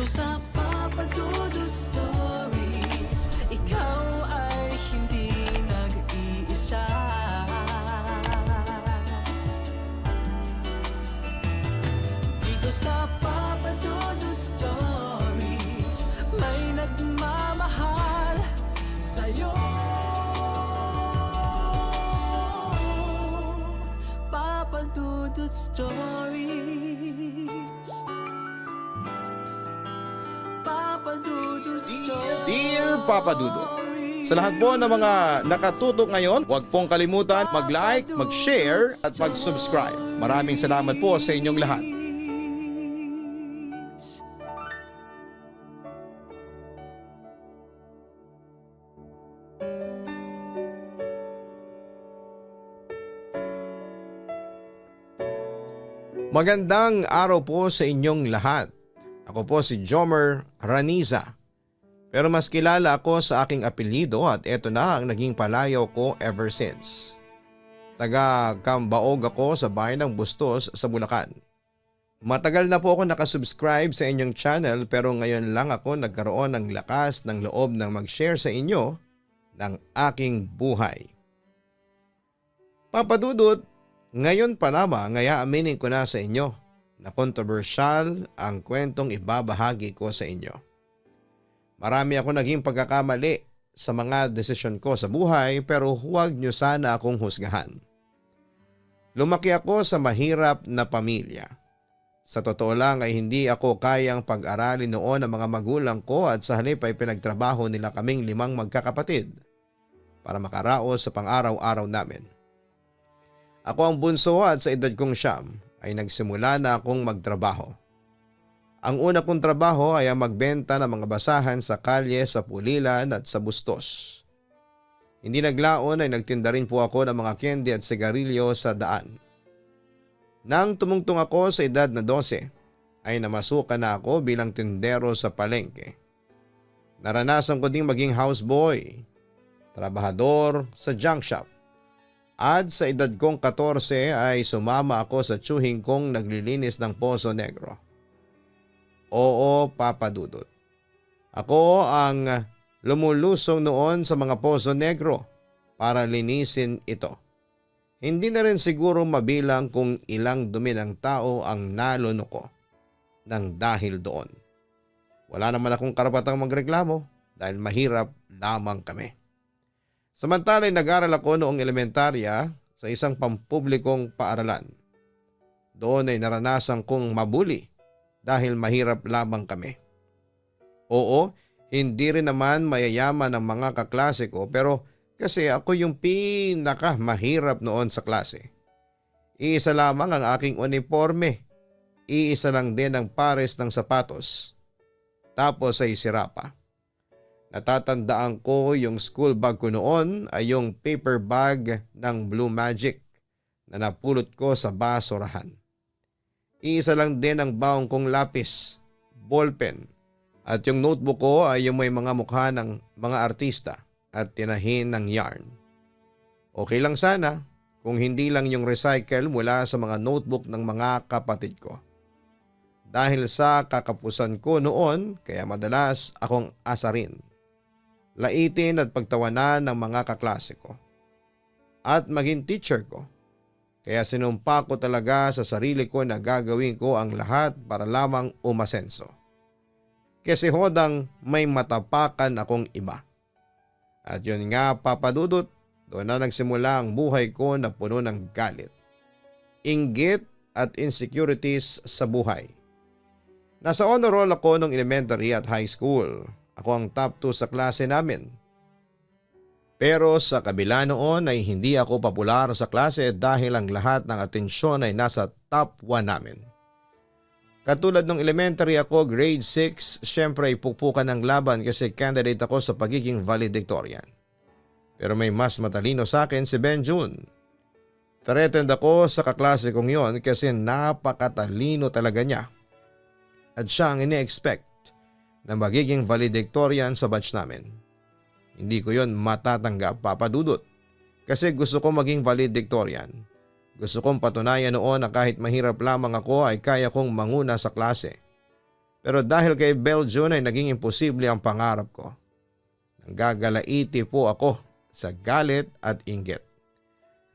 sa Papa Dudut Stories, ikaw ay hindi nag-iisa. Dito sa Papa Dudut Stories, may nagmamahal sa'yo. Papa Dudut Stories, Papa Dudut Stories. Dear Papa Dudut, sa lahat po ng mga nakatutok ngayon, huwag pong kalimutan mag-like, mag-share at mag-subscribe. Maraming salamat po sa inyong lahat. Magandang araw po sa inyong lahat. Ako po si Jomer Raniza. Pero mas kilala ako sa aking apelyido at eto na ang naging palayaw ko ever since. Taga Cambaog ako sa bayan ng Bustos sa Bulacan. Matagal na po ako nakasubscribe sa inyong channel pero ngayon lang ako nagkaroon ng lakas ng loob ng mag-share sa inyo ng aking buhay. Papa Dudut, ngayon pa lamang ay aaminin ko na sa inyo na kontrobersyal ang kwentong ibabahagi ko sa inyo. Marami ako naging pagkakamali sa mga desisyon ko sa buhay pero huwag niyo sana akong husgahan. Lumaki ako sa mahirap na pamilya. Sa totoo lang ay hindi ako kayang pag-aralin noon ng mga magulang ko at sa halip ay pinagtrabaho nila kaming 5 magkakapatid para makaraos sa pang-araw-araw namin. Ako ang bunso at sa edad kong 9 ay nagsimula na akong magtrabaho. Ang una kong trabaho ay ang magbenta ng mga basahan sa kalye sa Pulilan at sa Bustos. Hindi naglaon ay nagtinda rin po ako ng mga candy at sigarilyo sa daan. Nang tumungtong ako sa edad na 12 ay namasukan na ako bilang tindero sa palengke. Naranasan ko ding maging houseboy, trabahador sa junk shop. At sa edad kong 14 ay sumama ako sa tiyuhin kong naglilinis ng Poso Negro. Oo, Papa Dudut. Ako ang lumulusong noon sa mga Poso Negro para linisin ito. Hindi na rin siguro mabilang kung ilang dumi ng tao ang nalono ko nang dahil doon. Wala naman akong karapatang magreklamo dahil mahirap lamang kami. Samantala'y nag-aral ako noong elementarya sa isang pampublikong paaralan. Doon ay naranasan kong mabuli dahil mahirap lamang kami. Oo, hindi rin naman mayayaman ang mga kaklase ko pero kasi ako yung pinakamahirap noon sa klase. Iisa lamang ang aking uniforme. Iisa lang din ang pares ng sapatos. Tapos ay sira pa. Natatandaan ko yung school bag ko noon ay yung paper bag ng Blue Magic na napulot ko sa basurahan. Iisa lang din ang baong kong lapis, ballpen at yung notebook ko ay yung may mga mukha ng mga artista at tinahin ng yarn. Okay lang sana kung hindi lang yung recycle mula sa mga notebook ng mga kapatid ko. Dahil sa kakapusan ko noon kaya madalas akong asarin. Laitin at pagtawanan ng mga kaklase ko. At maging teacher ko. Kaya sinumpa ko talaga sa sarili ko na gagawin ko ang lahat para lamang umasenso. Kasi hodang may matapakan akong iba. At yun nga, Papa Dudut, doon na nagsimula ang buhay ko na puno ng galit, inggit at insecurities sa buhay. Nasa honor roll ako nung elementary at high school. Ako ang top 2 sa klase namin. Pero sa kabila noon ay hindi ako popular sa klase dahil ang lahat ng atensyon ay nasa top 1 namin. Katulad ng elementary ako, grade 6, syempre ay pukpukan ng laban kasi candidate ako sa pagiging valedictorian. Pero may mas matalino sa akin si Benjun. Threatened ako sa kaklase kong yon kasi napakatalino talaga niya. At siya ang ini-expect na magiging valedictorian sa batch namin. Hindi ko yon matatanggap, Papa Dudut. Kasi gusto ko maging valedictorian. Gusto kong patunayan noon na kahit mahirap lamang ako ay kaya kong manguna sa klase. Pero dahil kay Belgium ay naging imposible ang pangarap ko. Nanggagalaiti po ako sa galit at inggit.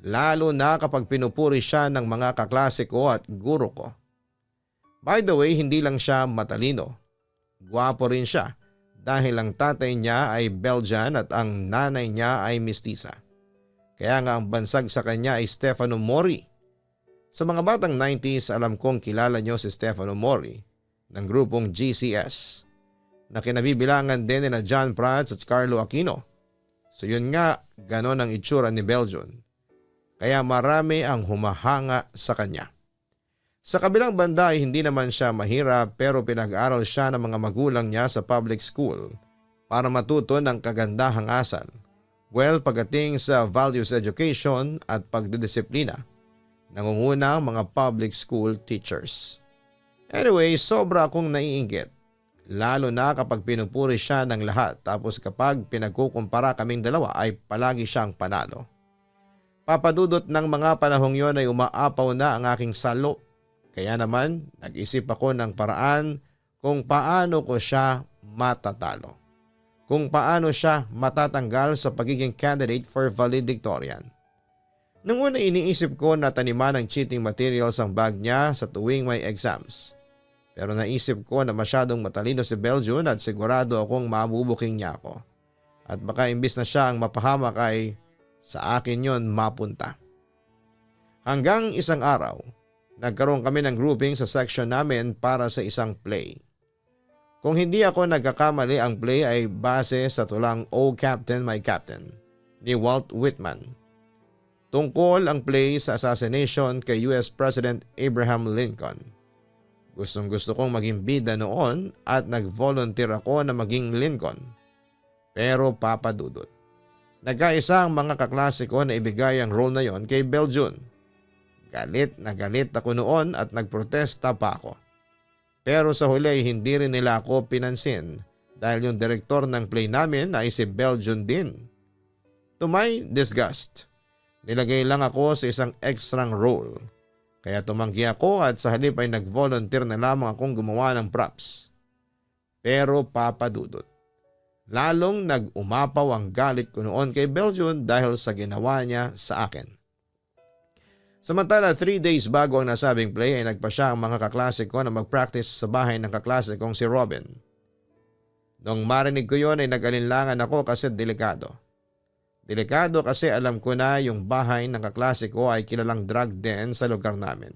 Lalo na kapag pinupuri siya ng mga kaklase ko at guro ko. By the way, hindi lang siya matalino. Gwapo rin siya dahil ang tatay niya ay Belgian at ang nanay niya ay mestiza. Kaya nga ang bansag sa kanya ay Stefano Mori. Sa mga batang 90s, alam kong kilala niyo si Stefano Mori ng grupong GCS na kinabibilangan din ni John Prats at Carlo Aquino. So yun nga, ganon ang itsura ni Belgium. Kaya marami ang humahanga sa kanya. Sa kabilang banda ay hindi naman siya mahirap pero pinag-aral siya ng mga magulang niya sa public school para matuto ng kagandahang asal. Well, pagdating sa values education at pagdidisiplina, nangunguna ang mga public school teachers. Anyway, sobra akong naiinggit. Lalo na kapag pinupuri siya ng lahat tapos kapag pinagkukumpara kaming dalawa ay palagi siyang panalo. Papadudot ng mga panahong yon ay umaapaw na ang aking salo. Kaya naman nag-isip ako ng paraan kung paano ko siya matatalo. Kung paano siya matatanggal sa pagiging candidate for valedictorian. Nung una iniisip ko na taniman ng cheating materials ang bag niya sa tuwing may exams. Pero naisip ko na masyadong matalino si Belgium at sigurado akong mabubuking niya ako. At baka imbis na siya ang mapahamak ay sa akin yon mapunta. Hanggang isang araw, nagkaroon kami ng grouping sa section namin para sa isang play. Kung hindi ako nagkakamali, ang play ay base sa tulang "Oh Captain, My Captain" ni Walt Whitman. Tungkol ang play sa assassination kay US President Abraham Lincoln. Gustong-gusto kong maging bida noon at nag-volunteer ako na maging Lincoln. Pero papadudot. Nagkaisa ang mga kaklase ko na ibigay ang role na yon kay Belgium. Galit na galit ako noon at nagprotesta pa ako. Pero sa huli hindi rin nila ako pinansin dahil yung direktor ng play namin ay si Belgium din. To my disgust, nilagay lang ako sa isang extrang role. Kaya tumanggi ako at sa halip ay nag-volunteer na lamang akong gumawa ng props. Pero papadudot. Lalong nag-umapaw ang galit ko noon kay Belgium dahil sa ginawa niya sa akin. Samantala 3 days bago ang nasabing play ay nagpa siya ang mga kaklase ko na mag-practice sa bahay ng kaklase kong si Robin. Nung marinig ko yon ay nag-alinlangan ako kasi delikado. Delikado kasi alam ko na yung bahay ng kaklase ko ay kilalang drug den sa lugar namin.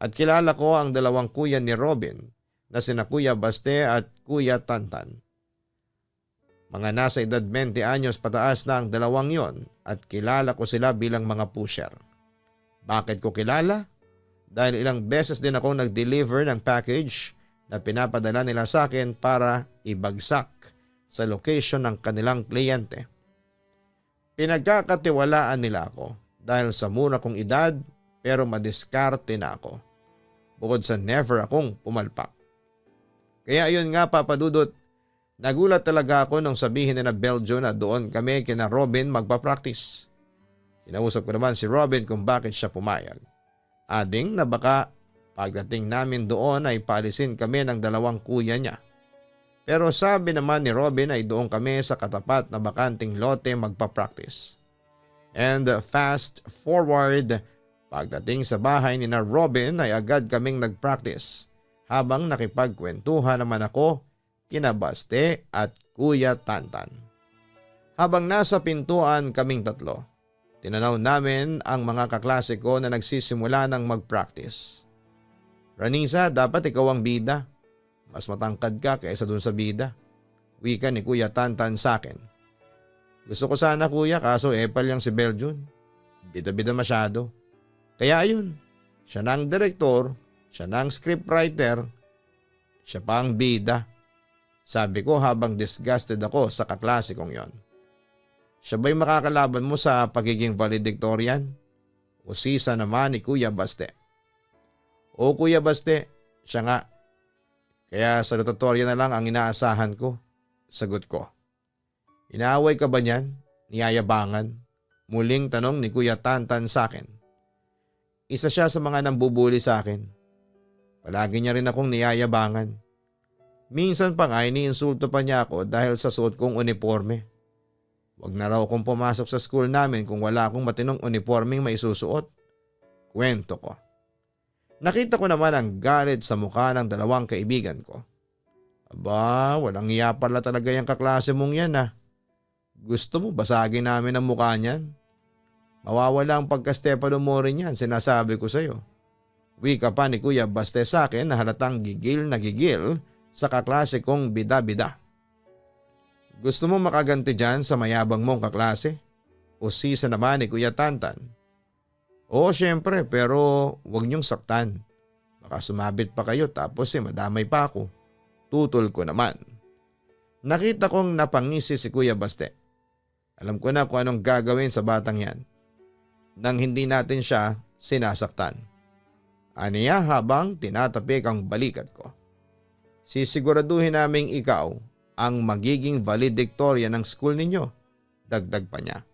At kilala ko ang dalawang kuya ni Robin na sina Kuya Baste at Kuya Tantan. Mga nasa edad 20 anyos pataas na ang dalawang yon at kilala ko sila bilang mga pusher. Bakit ko kilala? Dahil ilang beses din akong nag-deliver ng package na pinapadala nila sa akin para ibagsak sa location ng kanilang kliyente. Pinagkakatiwalaan nila ako dahil sa mura kong edad pero madiskarte na ako. Bukod sa never akong pumalpak. Kaya ayun nga papadudot, nagulat talaga ako nung sabihin ni na Belgium na doon kami kina Robin magpa-practice. Kinausap ko naman si Robin kung bakit siya pumayag. Ading na baka pagdating namin doon ay paalisin kami ng dalawang kuya niya. Pero sabi naman ni Robin ay doon kami sa katapat na bakanting lote magpa-practice. And fast forward, pagdating sa bahay ni na Robin ay agad kaming nag-practice habang nakipagkwentuhan naman ako kina Baste at Kuya Tantan. Habang nasa pintuan kaming tatlo, tinanaw namin ang mga kaklase ko na nagsisimula ng mag-practice. Ranisa, dapat ikaw ang bida. Mas matangkad ka kaysa dun sa bida. Wika ni Kuya Tantan sa akin. Gusto ko sana kuya kaso epal yang si Belgium. Bida-bida masyado. Kaya ayun, siya na ang direktor, siya na ang scriptwriter, siya pa ang bida. Sabi ko habang disgusted ako sa kaklase kong yon. Siya ba'y makakalaban mo sa pagiging valedictorian? O sisa naman ni Kuya Baste? O Kuya Baste, siya nga. Kaya salutatorya na lang ang inaasahan ko. Sagot ko. Inaaway ka ba niyan? Niyayabangan? Muling tanong ni Kuya Tantan sa akin. Isa siya sa mga nambubuli sa akin. Palagi niya rin akong niyayabangan. Minsan pa nga iniinsulto pa niya ako dahil sa suot kong uniforme. Wag na raw akong pumasok sa school namin kung wala akong matinong uniformeng maisusuot. Kwento ko. Nakita ko naman ang galit sa mukha ng dalawang kaibigan ko. Aba, walang iya pala talaga yung kaklase mong yan ah. Gusto mo basagin namin ang mukha niyan? Mawawala ang pagka-Stefano mo rin yan, sinasabi ko sa'yo. Wika pa ni Kuya Baste sa akin na halatang gigil na gigil sa kaklase kong bida-bida. Gusto mo makaganti dyan sa mayabang mong kaklase? O sisa naman ni Kuya Tantan? Oo, syempre, pero huwag niyong saktan. Baka sumabit pa kayo tapos madamay pa ako. Tutol ko naman. Nakita kong napangisi si Kuya Baste. Alam ko na kung anong gagawin sa batang yan nang hindi natin siya sinasaktan. Aniya habang tinatapik ang balikat ko. Sisiguraduhin naming ikaw ang magiging valedictorian ng school ninyo. Dagdag pa niya.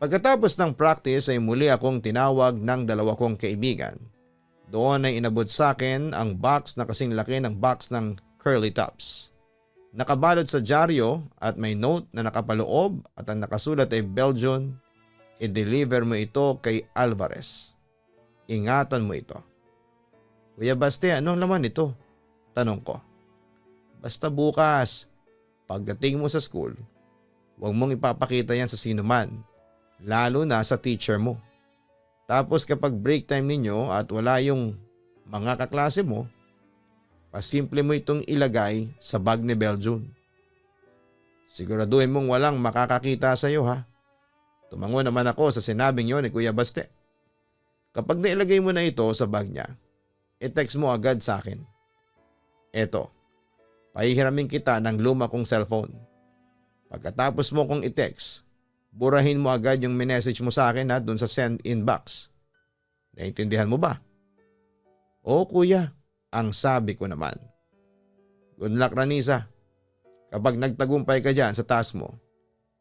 Pagkatapos ng practice ay muli akong tinawag ng dalawa kong kaibigan. Doon ay inabot sa akin ang box na kasing laki ng box ng Curly Tops. Nakabalot sa dyaryo at may note na nakapaloob at ang nakasulat ay Belgian. I-deliver mo ito kay Alvarez. Ingatan mo ito. Kuya Baste, anong laman ito? Tanong ko. Basta bukas, pagdating mo sa school, huwag mong ipapakita yan sa sino man, lalo na sa teacher mo. Tapos kapag break time ninyo at wala yung mga kaklase mo, pasimple mo itong ilagay sa bag ni Belgian. Siguraduhin mong walang makakakita sa iyo ha. Tumango naman ako sa sinabing yon ni Kuya Baste. Kapag nailagay mo na ito sa bag niya, i-text mo agad sa akin. Eto, pahihiramin kita ng luma kong cellphone. Pagkatapos mo kong i-text, burahin mo agad yung message mo sa akin dun sa send inbox. Naintindihan mo ba? Oo kuya. Ang sabi ko naman. Good luck Ranisa. Kapag nagtagumpay ka dyan sa task mo,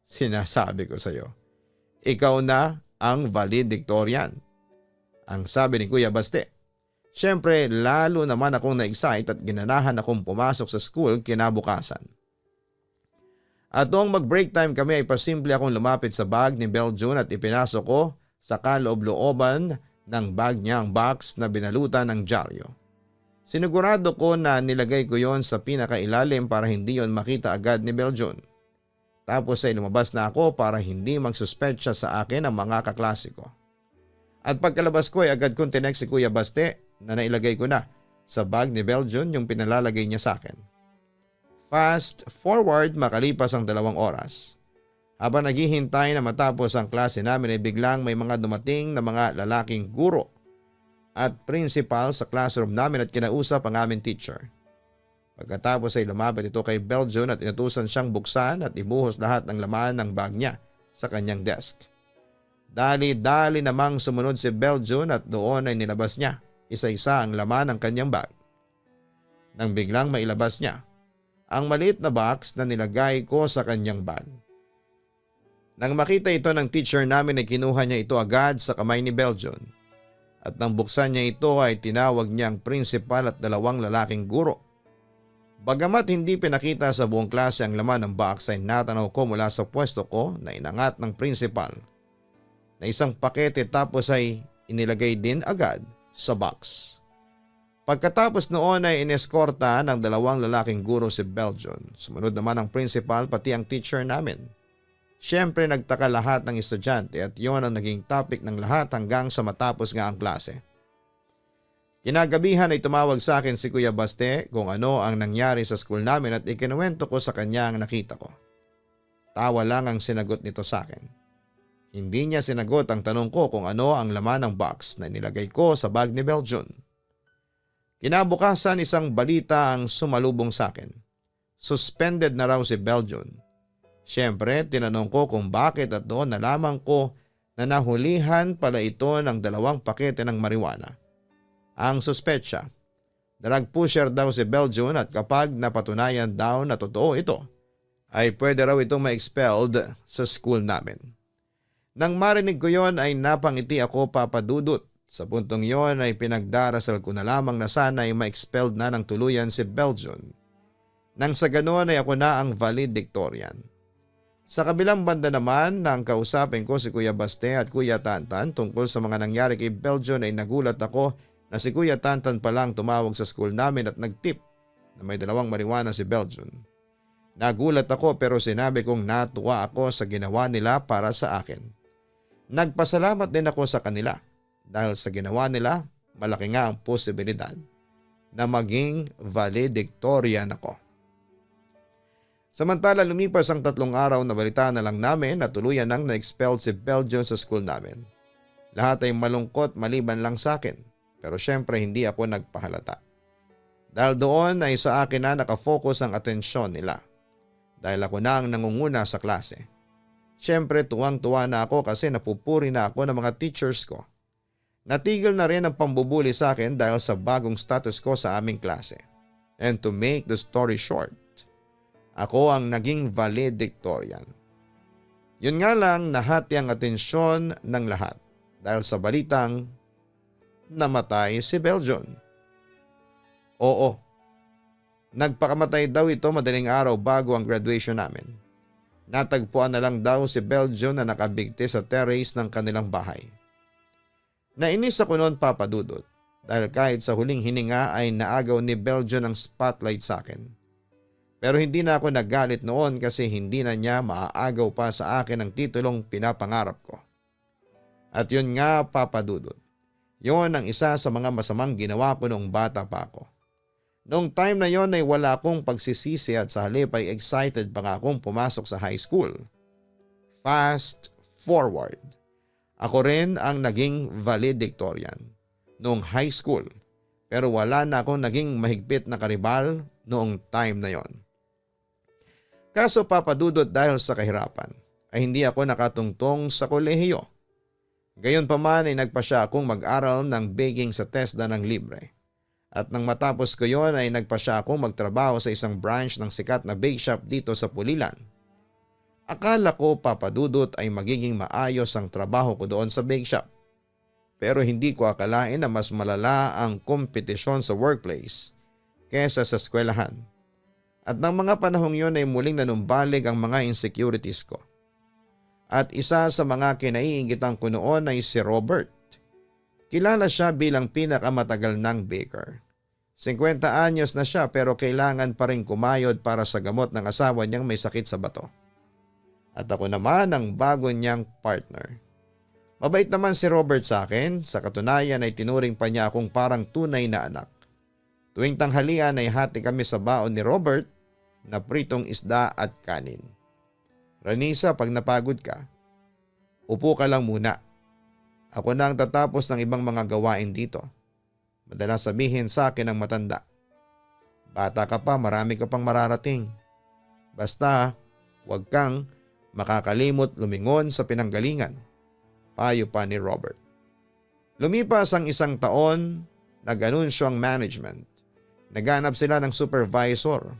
sinasabi ko sa iyo, ikaw na ang valedictorian. Ang sabi ni Kuya Baste. Siyempre lalo naman akong na-excite at ginanahan akong pumasok sa school kinabukasan. At noong mag-break time kami ay pasimple akong lumapit sa bag ni Belgian at ipinasok ko sa kaloob-looban ng bag niya ang box na binalutan ng dyaryo. Sinigurado ko na nilagay ko yon sa pinakailalim para hindi yon makita agad ni Belgian. Tapos ay lumabas na ako para hindi magsuspetsya sa akin ang mga kaklase ko. At pagkalabas ko ay agad kong tinext si Kuya Baste na nailagay ko na sa bag ni Belgian yung pinalalagay niya sa akin. Fast forward makalipas ang 2 oras. Habang naghihintay na matapos ang klase namin ay biglang may mga dumating na mga lalaking guro at principal sa classroom namin at kinausap ang aming teacher. Pagkatapos ay lumapit ito kay Belgian at inutusan siyang buksan at ibuhos lahat ng laman ng bag niya sa kanyang desk. Dali-dali namang sumunod si Belgian at doon ay nilabas niya isa-isa ang laman ng kanyang bag. Nang biglang mailabas niya ang maliit na box na nilagay ko sa kanyang bag. Nang makita ito ng teacher namin ay kinuha niya ito agad sa kamay ni Belgian. At nang buksan niya ito ay tinawag niyang principal at 2 lalaking guro. Bagamat hindi pinakita sa buong klase ang laman ng box ay natanaw ko mula sa pwesto ko na inangat ng principal na isang pakete tapos ay inilagay din agad sa box. Pagkatapos noon ay ineskorta ng 2 lalaking guro si Belgian. Sumunod naman ang principal pati ang teacher namin. Siyempre nagtaka lahat ng estudyante at yon ang naging topic ng lahat hanggang sa matapos nga ang klase. Kinagabihan ay tumawag sa akin si Kuya Baste kung ano ang nangyari sa school namin at ikinuwento ko sa kanya ang nakita ko. Tawa lang ang sinagot nito sa akin. Hindi niya sinagot ang tanong ko kung ano ang laman ng box na nilagay ko sa bag ni Belgian. Kinabukasan isang balita ang sumalubong sa akin. Suspended na raw si Belgian. Siyempre, tinanong ko kung bakit at doon nalaman ko na nahulihan pala ito ng 2 pakete ng marijuana. Ang suspetsya, drug pusher daw si Belgian at kapag napatunayan daw na totoo ito, ay pwede raw itong ma-expelled sa school namin. Nang marinig ko yon ay napangiti ako papadudot. Sa puntong yon ay pinagdarasal ko na lamang na sana ay ma-expelled na ng tuluyan si Belgian. Nang sa ganoon ay ako na ang valedictorian. Sa kabilang banda naman nang kausapin ko si Kuya Baste at Kuya Tantan tungkol sa mga nangyari kay Beljon ay nagulat ako na si Kuya Tantan pa lang tumawag sa school namin at nagtip na may 2 marijuana si Beljon. Nagulat ako pero sinabi kong natuwa ako sa ginawa nila para sa akin. Nagpasalamat din ako sa kanila dahil sa ginawa nila malaki nga ang posibilidad na maging valedictorian ako. Samantala lumipas ang 3 araw na balita na lang namin na tuluyan nang na-expelled si Beljon sa school namin. Lahat ay malungkot maliban lang sa akin pero syempre hindi ako nagpahalata. Dahil doon ay sa akin na nakafocus ang atensyon nila. Dahil ako na ang nangunguna sa klase. Syempre tuwang-tuwa na ako kasi napupuri na ako ng mga teachers ko. Natigil na rin ang pambubuli sa akin dahil sa bagong status ko sa aming klase. And to make the story short, ako ang naging valedictorian. Yun nga lang nahati ang atensyon ng lahat dahil sa balitang namatay si Beljon. Oo, nagpakamatay daw ito madaling araw bago ang graduation namin. Natagpuan na lang daw si Beljon na nakabigti sa terrace ng kanilang bahay. Nainis ako noon, Papa Dudut, dahil kahit sa huling hininga ay naagaw ni Beljon ang spotlight sa akin. Pero hindi na ako nagalit noon kasi hindi na niya maaagaw pa sa akin ang titulong pinapangarap ko. At yun nga, Papa Dudut, yun ang isa sa mga masamang ginawa ko noong bata pa ako. Noong time na yon ay wala akong pagsisisi at sa halip ay excited pa nga akong pumasok sa high school. Fast forward. Ako rin ang naging valedictorian noong high school pero wala na akong naging mahigpit na karibal noong time na yon. Kaso papadudot dahil sa kahirapan ay hindi ako nakatungtong sa kolehiyo. Gayon pa man ay nagpasya akong mag-aral ng baking sa TESDA ng libre. At nang matapos ko yon ay nagpasya akong magtrabaho sa isang branch ng sikat na bake shop dito sa Pulilan. Akala ko, Papadudot, ay magiging maayos ang trabaho ko doon sa bake shop. Pero hindi ko akalain na mas malala ang kompetisyon sa workplace kesa sa eskwelahan. At ng mga panahong yon ay muling nanumbalik ang mga insecurities ko. At isa sa mga kinaiingitan ko noon ay si Robert. Kilala siya bilang pinakamatagal ng baker. 50 anyos na siya pero kailangan pa rin kumayod para sa gamot ng asawa niyang may sakit sa bato. At ako naman ang bago niyang partner. Mabait naman si Robert sa akin, sa katunayan ay tinuring pa niya akong parang tunay na anak. Tuwing tanghalian ay hati kami sa baon ni Robert na pritong isda at kanin. Ranisa, pag napagod ka, upo ka lang muna. Ako na ang tatapos ng ibang mga gawain dito. Madalas sabihin sa akin ng matanda, bata ka pa, marami ka pang mararating. Basta, huwag kang makakalimot lumingon sa pinanggalingan. Payo pa ni Robert. Lumipas ang 1 taon, nag-anunsyo ang management. Naghanap sila ng supervisor.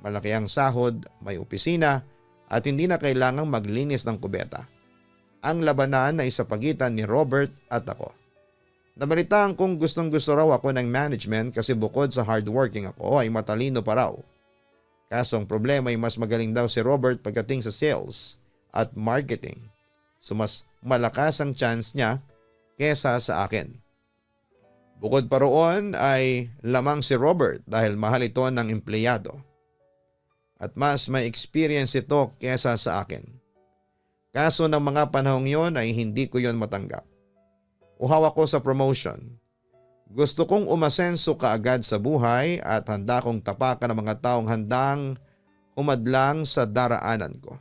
Malaki ang sahod, may opisina at hindi na kailangang maglinis ng kubeta. Ang labanan ay sa pagitan ni Robert at ako. Nabalitaan kong gustong-gusto raw ako ng management kasi bukod sa hardworking ako ay matalino pa raw. Kaso ang problema ay mas magaling daw si Robert pagdating sa sales at marketing. So mas malakas ang chance niya kesa sa akin. Bukod pa roon ay lamang si Robert dahil mahal ito ng empleyado. At mas may experience ito kesa sa akin. Kaso ng mga panahong yon ay hindi ko yon matanggap. Uhaw ako sa promotion. Gusto kong umasenso kaagad sa buhay at handa kong tapakan ng mga taong handang humadlang sa daraanan ko.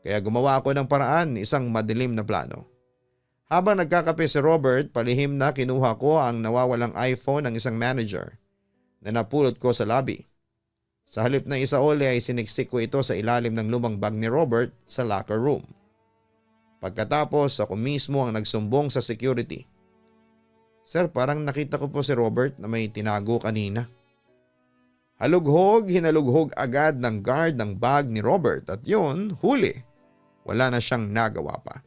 Kaya gumawa ako ng paraan, isang madilim na plano. Habang nagkakape si Robert, palihim na kinuha ko ang nawawalang iPhone ng isang manager na napulot ko sa lobby. Sa halip na isaole ay siniksik ko ito sa ilalim ng lumang bag ni Robert sa locker room. Pagkatapos ako mismo ang nagsumbong sa security. Sir, parang nakita ko po si Robert na may tinago kanina. Hinalughog agad ng guard ng bag ni Robert at yun, huli. Wala na siyang nagawa pa.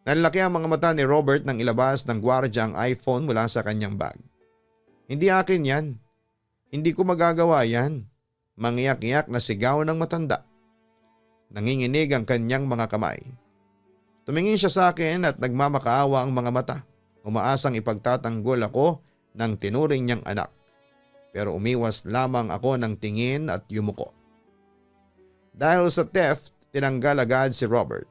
Nanlaki ang mga mata ni Robert nang ilabas ng gwardya ang iPhone mula sa kanyang bag. Hindi akin yan. Hindi ko magagawa yan. Mangiyak-iyak na sigaw ng matanda. Nanginginig ang kanyang mga kamay. Tumingin siya sa akin at nagmamakaawa ang mga mata. Umaasang ipagtatanggol ako ng tinuring niyang anak. Pero umiwas lamang ako ng tingin at yumuko. Dahil sa theft, tinanggal agad si Robert.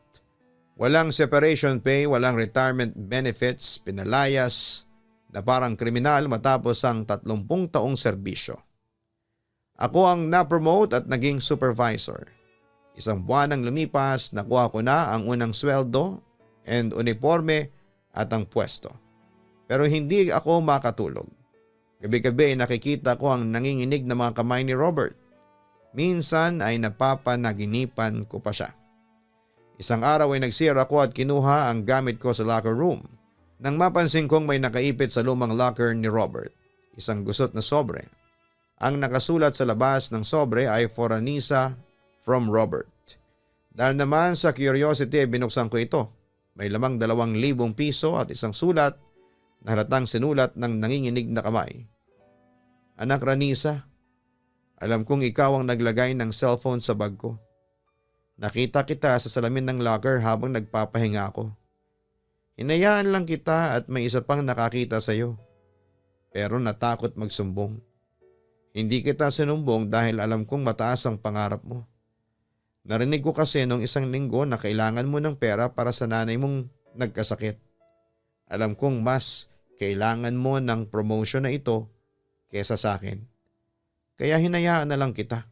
Walang separation pay, walang retirement benefits, pinalayas na parang kriminal matapos ang 30 taong serbisyo. Ako ang na-promote at naging supervisor. Isang buwan ang lumipas, nakuha ko na ang unang sweldo and uniforme at ang pwesto. Pero hindi ako makatulog. Gabi-gabi nakikita ko ang nanginginig na mga kamay ni Robert. Minsan ay napapanaginipan ko pa siya. Isang araw ay nagsira ako at kinuha ang gamit ko sa locker room. Nang mapansin kong may nakaipit sa lumang locker ni Robert, isang gusot na sobre. Ang nakasulat sa labas ng sobre ay for Anissa from Robert. Dahil naman sa curiosity binuksan ko ito. May lamang 2,000 piso at isang sulat na halatang sinulat ng nanginginig na kamay. Anak Ranisa, alam kong ikaw ang naglagay ng cellphone sa bag ko. Nakita kita sa salamin ng locker habang nagpapahinga ako. Hinayaan lang kita at may isa pang nakakita sa iyo. Pero natakot magsumbong. Hindi kita sinumbong dahil alam kong mataas ang pangarap mo. Narinig ko kasi nung isang linggo na kailangan mo ng pera para sa nanay mong nagkasakit. Alam kong mas kailangan mo ng promotion na ito kesa sa akin. Kaya hinayaan na lang kita.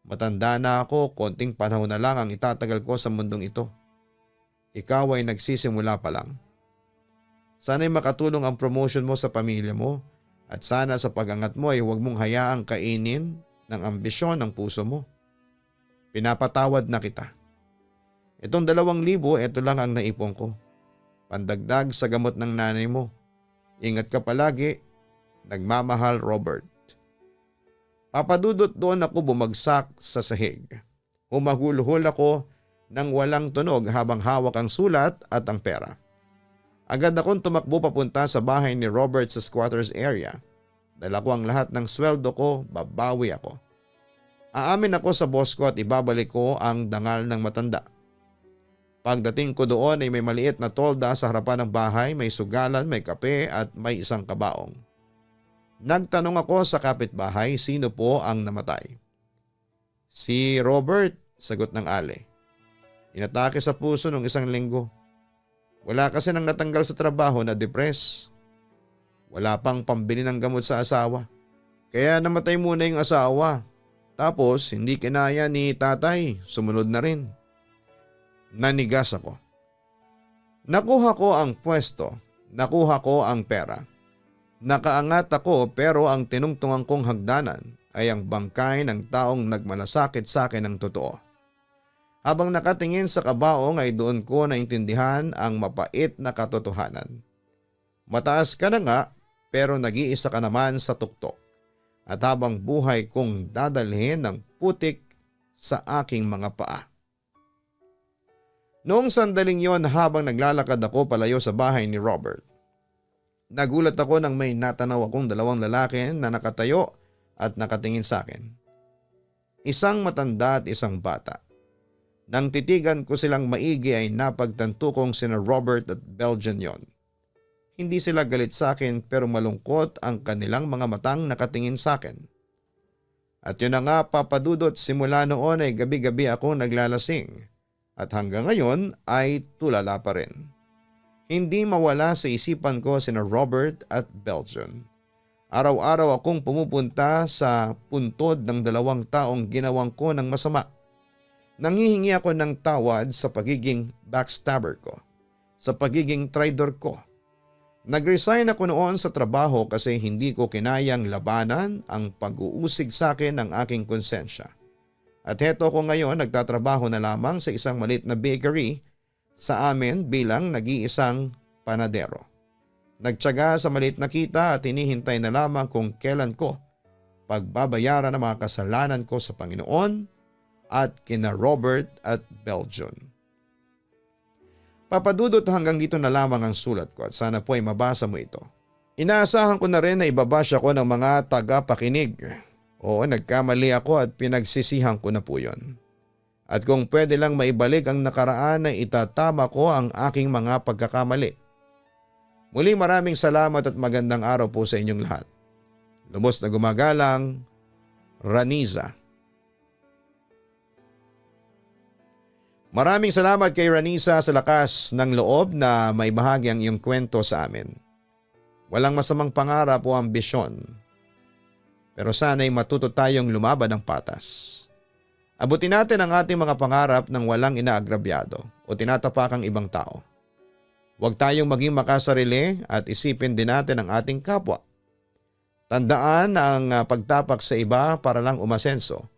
Matanda na ako, konting panahon na lang ang itatagal ko sa mundong ito. Ikaw ay nagsisimula pa lang. Sana'y makatulong ang promotion mo sa pamilya mo at sana sa pag-angat mo ay huwag mong hayaang kainin ng ambisyon ng puso mo. Pinapatawad na kita. Itong 2,000, ito lang ang naipon ko. Pandagdag sa gamot ng nanay mo. Ingat ka palagi. Nagmamahal, Robert. Papadudot doon ako bumagsak sa sahig. Humahulhol ako nang walang tunog habang hawak ang sulat at ang pera. Agad akong tumakbo papunta sa bahay ni Robert sa squatters area. Dala ko ang lahat ng sweldo ko, babawi ako. Aamin ako sa boss ko at ibabalik ko ang dangal ng matanda. Pagdating ko doon ay may maliit na tolda sa harapan ng bahay, may sugalan, may kape at may isang kabaong. Nagtanong ako sa kapitbahay sino po ang namatay. Si Robert, sagot ng ale. Inatake sa puso nung isang linggo. Wala kasi nang natanggal sa trabaho na depress. Wala pang pambili ng gamot sa asawa. Kaya namatay muna yung asawa. Tapos hindi kinaya ni tatay, sumunod na rin. Nanigas ako. Nakuha ko ang pwesto, nakuha ko ang pera. Nakaangat ako pero ang tinungtungan kong hagdanan ay ang bangkay ng taong nagmalasakit sa akin ng totoo. Habang nakatingin sa kabaong ay doon ko naintindihan ang mapait na katotohanan. Mataas ka na nga pero nag-iisa ka naman sa tuktok. At habang buhay kong dadalhin ng putik sa aking mga paa. Noong sandaling yon habang naglalakad ako palayo sa bahay ni Robert, nagulat ako nang may natanaw akong 2 lalaki na nakatayo at nakatingin sa akin. Isang matanda at isang bata. Nang titigan ko silang maigi ay napagtanto kong sina Robert at Belgian yon. Hindi sila galit sa akin pero malungkot ang kanilang mga matang nakatingin sa akin. At yun na nga papadudot, simula noon ay gabi-gabi ako naglalasing at hanggang ngayon ay tulala pa rin. Hindi mawala sa isipan ko sina Robert at Belgian. Araw-araw akong pumupunta sa puntod ng 2 taong ginawang ko ng masama. Nanghihingi ako ng tawad sa pagiging backstabber ko, sa pagiging traitor ko. Nag-resign ako noon sa trabaho kasi hindi ko kinayang labanan ang pag-uusig sa akin ng aking konsensya. At heto ko ngayon nagtatrabaho na lamang sa isang maliit na bakery sa amin bilang nag-iisang panadero. Nagtiyaga sa maliit na kita at hinihintay na lamang kung kailan ko pagbabayaran ang mga kasalanan ko sa Panginoon at kina Robert at Belgian. Papadudot hanggang dito na lamang ang sulat ko at sana po ay mabasa mo ito. Inaasahan ko na rin na ibabasa ko ng mga tagapakinig Oo, nagkamali ako at pinagsisihan ko na po yon. At kung pwede lang maibalik ang nakaraan ay itatama ko ang aking mga pagkakamali. Muli maraming salamat at magandang araw po sa inyong lahat. Lubos na gumagalang, Raniza. Maraming salamat kay Raniza sa lakas ng loob na maibahagi ang iyong kwento sa amin. Walang masamang pangarap o ambisyon. Pero sana'y matuto tayong lumaban ng patas. Abutin natin ang ating mga pangarap nang walang inaagrabyado o tinatapakang ibang tao. Huwag tayong maging makasarili at isipin din natin ang ating kapwa. Tandaan na ang pagtapak sa iba para lang umasenso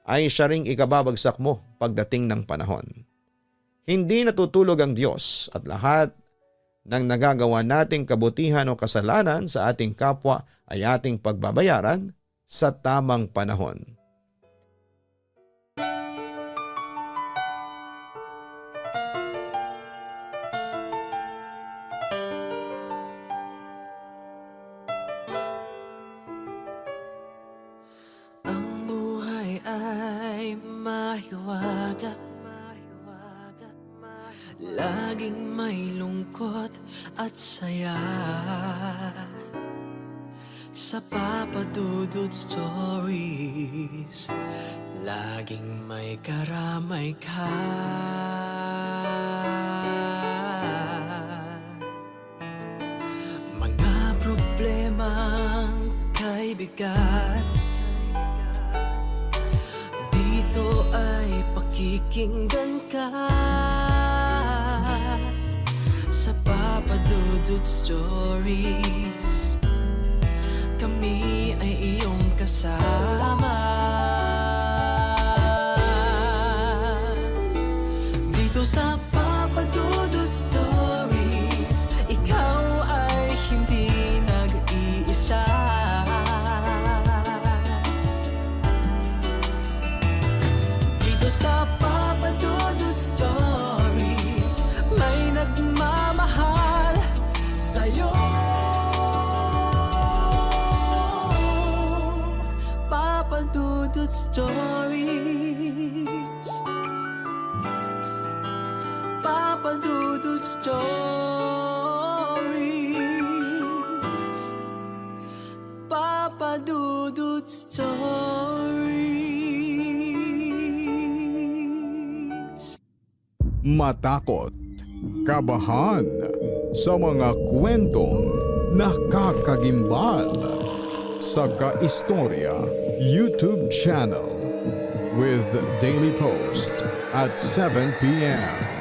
ay siya ring ikababagsak mo pagdating ng panahon. Hindi natutulog ang Diyos at lahat ng nagagawa nating kabutihan o kasalanan sa ating kapwa ay ating pagbabayaran sa tamang panahon. Ang buhay ay mahiwaga, laging may lungkot at saya. Sa Papa Dudut Stories, laging may karamay ka. Mga problemang kay bigat, dito ay pakikinggan ka. Sa Papa Dudut Stories, kami ay iyong kasama. Dito sa Papa Dudut Stories, ikaw ay hindi nag-iisa. Dito sa Papa Dudut Stories, may nagmamahal sa'yo. Papa Dudut Stories, Papa Dudut Stories, Papa Dudut Stories. Matakot, kabahan sa mga kwentong nakakagimbal sa Kaistorya YouTube channel with daily post at 7 p.m.